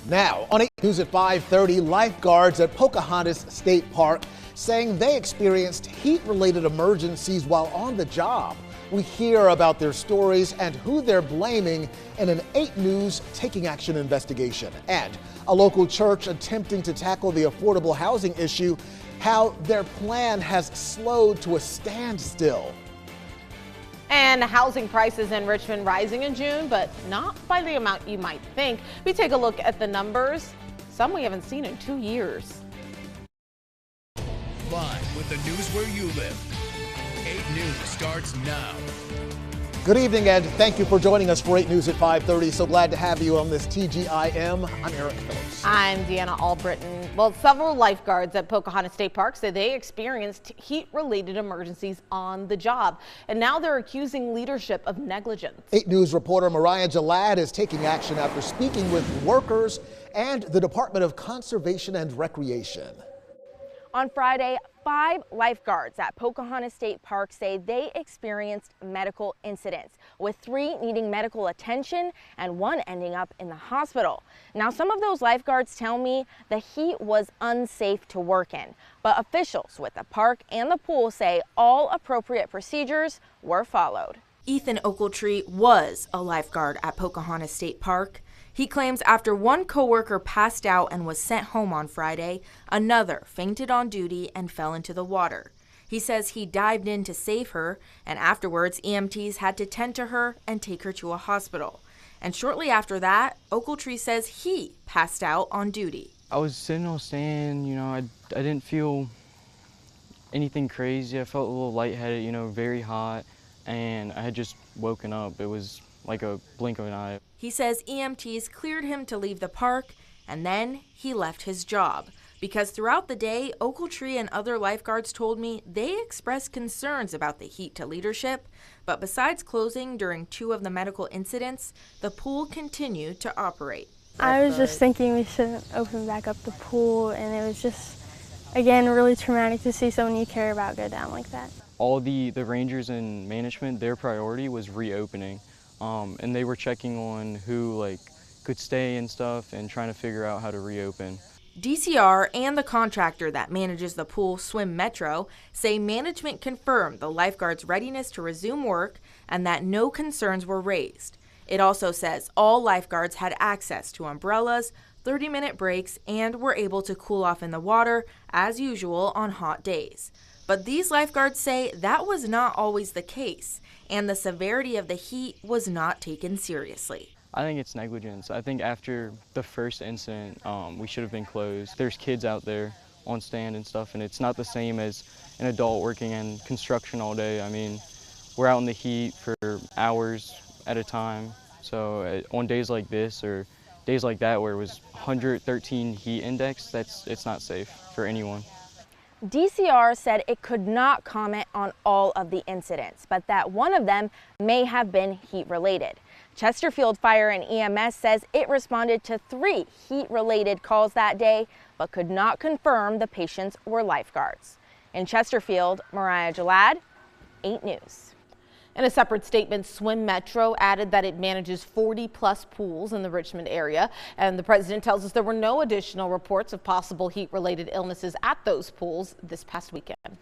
Now, on 8 News at 5:30, lifeguards at Pocahontas State Park saying they experienced heat-related emergencies while on the job. We hear about their stories and who they're blaming in an 8 News Taking Action investigation. And a local church attempting to tackle the affordable housing issue, how their plan has slowed to a standstill. And housing prices in Richmond rising in June, but not by the amount you might think. We take a look at the numbers, some we haven't seen in 2 years. Live with the news where you live. 8 News starts now. Good evening and thank you for joining us for 8 News at 5:30. So glad to have you on this TGIM. I'm Eric Phillips. I'm Deanna Albritton. Well, several lifeguards at Pocahontas State Park say they experienced heat-related emergencies on the job, and now they're accusing leadership of negligence. 8 News reporter Mariah Jalad is taking action after speaking with workers and the Department of Conservation and Recreation. On Friday, 5 lifeguards at Pocahontas State Park say they experienced medical incidents, with 3 needing medical attention and 1 ending up in the hospital. Now, some of those lifeguards tell me the heat was unsafe to work in, but officials with the park and the pool say all appropriate procedures were followed. Ethan Ochiltree was a lifeguard at Pocahontas State Park. He claims after one coworker passed out and was sent home on Friday, another fainted on duty and fell into the water. He says he dived in to save her, and afterwards EMTs had to tend to her and take her to a hospital. And shortly after that, Ochiltree says he passed out on duty. I was sitting on a stand, I didn't feel anything crazy. I felt a little lightheaded, very hot, and I had just woken up. It was like a blink of an eye. He says EMTs cleared him to leave the park, and then he left his job. Because throughout the day, Ochiltree and other lifeguards told me they expressed concerns about the heat to leadership, but besides closing during 2 of the medical incidents, the pool continued to operate. I was just thinking we shouldn't open back up the pool, and it was just, again, really traumatic to see someone you care about go down like that. All the rangers and management, their priority was reopening. And they were checking on who could stay and stuff and trying to figure out how to reopen. DCR and the contractor that manages the pool, Swim Metro, say management confirmed the lifeguards' readiness to resume work and that no concerns were raised. It also says all lifeguards had access to umbrellas, 30-minute breaks, and were able to cool off in the water as usual on hot days. But these lifeguards say that was not always the case, and the severity of the heat was not taken seriously. I think it's negligence. I think after the first incident, we should have been closed. There's kids out there on stand and stuff, and it's not the same as an adult working in construction all day. I mean, we're out in the heat for hours at a time. So on days like this or days like that where it was 113 heat index, it's not safe for anyone. DCR said it could not comment on all of the incidents, but that one of them may have been heat-related. Chesterfield Fire and EMS says it responded to 3 heat-related calls that day, but could not confirm the patients were lifeguards. In Chesterfield, Mariah Jalad, 8 News. In a separate statement, Swim Metro added that it manages 40-plus pools in the Richmond area, and the president tells us there were no additional reports of possible heat-related illnesses at those pools this past weekend.